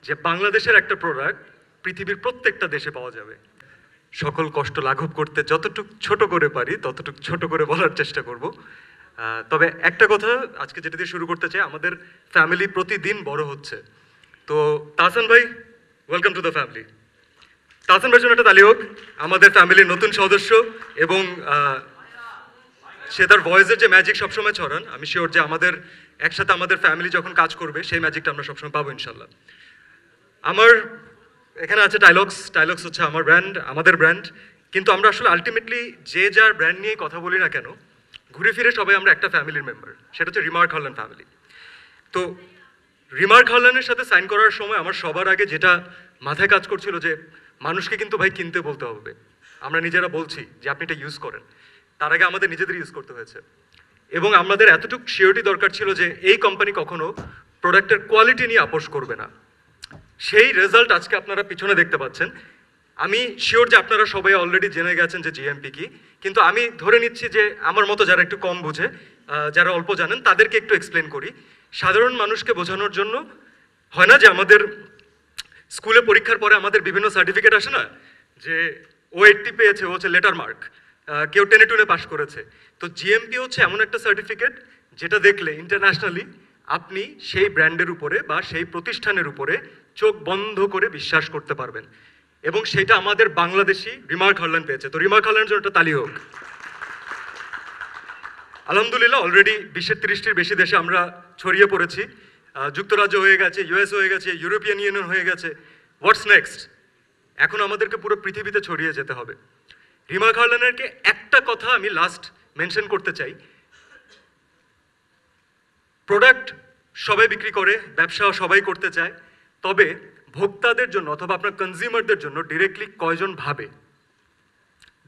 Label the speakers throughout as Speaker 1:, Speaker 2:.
Speaker 1: যে বাংলাদেশের একটা প্রোডাক্ট পৃথিবীর প্রত্যেকটা দেশে পাওয়া যাবে। সকল কষ্ট লাঘব করতে যতটুক ছোট করে পারি ততটুক ছোট করে বলার চেষ্টা করব। তবে একটা কথা আজকে যেটা দিয়ে শুরু করতে চাই, আমাদের ফ্যামিলি প্রতিদিন বড় হচ্ছে। তো তাহসান ভাই, welcome to the family. Tahsan ভাইয়ের জন্য একটা তালি হোক, আমাদের ফ্যামিলির নতুন সদস্য, এবং সে তার ভয়েসের যে ম্যাজিক সবসময় ছড়ান। আমি শিওর যে আমাদের একসাথে আমাদের ফ্যামিলি যখন কাজ করবে সেই ম্যাজিকটা আমরা সবসময় পাবো ইনশাল্লাহ। আমার এখানে আছে টাইলক্স হচ্ছে আমার ব্র্যান্ড, আমাদের ব্র্যান্ড। কিন্তু আমরা আসলে আলটিমেটলি যে যার ব্র্যান্ড নিয়ে কথা বলি না কেন, ঘুরে ফিরে সবাই আমরা একটা ফ্যামিলির মেম্বার, সেটা হচ্ছে রিমার্ক হারলান ফ্যামিলি। তো রিমার্ক হারলানের সাথে সাইন করার সময় আমার সবার আগে যেটা মাথায় কাজ করছিল যে মানুষকে কিন্তু ভাই কিনতে বলতে হবে। আমরা নিজেরা বলছি যে আপনি এটা ইউজ করেন, তার আগে আমাদের নিজেদের ইউজ করতে হয়েছে। এবং আমাদের এতটুকু শিওরিটি দরকার ছিল যে এই কোম্পানি কখনো প্রোডাক্টের কোয়ালিটি নিয়ে আপোষ করবে না। সেই রেজাল্ট আজকে আপনারা পিছনে দেখতে পাচ্ছেন। আমি শিওর যে আপনারা সবাই অলরেডি জেনে গেছেন যে জিএমপি কি, কিন্তু আমি ধরে নিচ্ছি যে আমার মতো যারা একটু কম বুঝে, যারা অল্প জানেন, তাদেরকে একটু এক্সপ্লেন করি। সাধারণ মানুষকে বোঝানোর জন্য হয় না যে আমাদের স্কুলে পরীক্ষার পরে আমাদের বিভিন্ন সার্টিফিকেট আসে না, যে ও 80 পেয়েছে, ও হচ্ছে লেটার মার্ক, কেউ টেনে টুনে পাশ করেছে। তো জিএমপি হচ্ছে এমন একটা সার্টিফিকেট যেটা দেখলে ইন্টারন্যাশনালি আপনি সেই ব্র্যান্ডের উপরে বা সেই প্রতিষ্ঠানের উপরে চোখ বন্ধ করে বিশ্বাস করতে পারবেন। এবং সেটা আমাদের বাংলাদেশি রিমার্ক হারলান পেয়েছে। তো রিমার্ক হারলানের জন্য একটা তালি হোক। আলহামদুলিল্লাহ অলরেডি বিশ্বের 30টির বেশি দেশে আমরা ছড়িয়ে পড়েছি। যুক্তরাজ্য হয়ে গেছে, ইউএস হয়ে গেছে, ইউরোপিয়ান ইউনিয়ন হয়ে গেছে। What's next? এখন আমাদেরকে পুরো পৃথিবীতে ছড়িয়ে যেতে হবে। রিমার্ক হারলানেরকে একটা কথা আমি লাস্ট মেনশন করতে চাই। প্রোডাক্ট সবাই বিক্রি করে, ব্যবসা সবাই করতে চায়, তবে ভোক্তাদের জন্য অথবা আপনার কনজিউমারদের জন্য ডিরেক্টলি কয়জন ভাবে,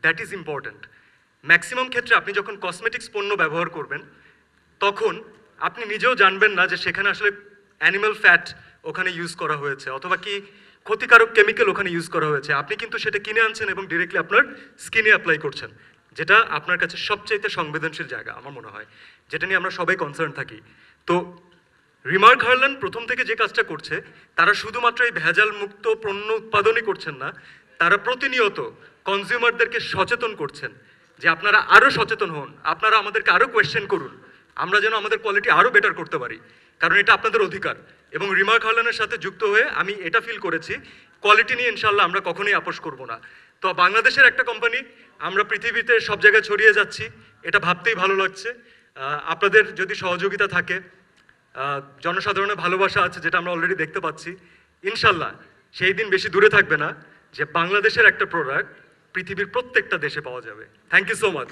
Speaker 1: দ্যাট ইজ ইম্পর্ট্যান্ট। ম্যাক্সিমাম ক্ষেত্রে আপনি যখন কসমেটিক্স পণ্য ব্যবহার করবেন তখন আপনি নিজেও জানবেন না যে সেখানে আসলে অ্যানিমাল ফ্যাট ওখানে ইউজ করা হয়েছে অথবা কি ক্ষতিকারক কেমিক্যাল ওখানে ইউজ করা হয়েছে। আপনি কিন্তু সেটা কিনে আনছেন এবং ডিরেক্টলি আপনার স্কিনে অ্যাপ্লাই করছেন, যেটা আপনার কাছে সবচাইতে সংবেদনশীল জায়গা আমার মনে হয়, যেটা নিয়ে আমরা সবাই কনসার্ন থাকি। তো রিমার্ক হারলান প্রথম থেকে যে কাজটা করছে, তারা শুধুমাত্র এই ভেজাল মুক্ত পণ্য উৎপাদনই করছেন না, তারা প্রতিনিয়ত কনজিউমারদেরকে সচেতন করছেন যে আপনারা আরও সচেতন হন, আপনারা আমাদেরকে আরও কোয়েশ্চেন করুন, আমরা যেন আমাদের কোয়ালিটি আরও বেটার করতে পারি, কারণ এটা আপনাদের অধিকার। এবং রিমার্ক হারলানের সাথে যুক্ত হয়ে আমি এটা ফিল করেছি, কোয়ালিটি নিয়ে ইনশাল্লাহ আমরা কখনোই আপোষ করব না। তো বাংলাদেশের একটা কোম্পানি, আমরা পৃথিবীতে সব জায়গায় ছড়িয়ে যাচ্ছি, এটা ভাবতেই ভালো লাগছে। আপনাদের যদি সহযোগিতা থাকে, জনসাধারণের ভালোবাসা আছে, যেটা আমরা অলরেডি দেখতে পাচ্ছি, ইনশাল্লাহ সেই দিন বেশি দূরে থাকবে না যে বাংলাদেশের একটা প্রোডাক্ট পৃথিবীর প্রত্যেকটা দেশে পাওয়া যাবে। Thank you so much.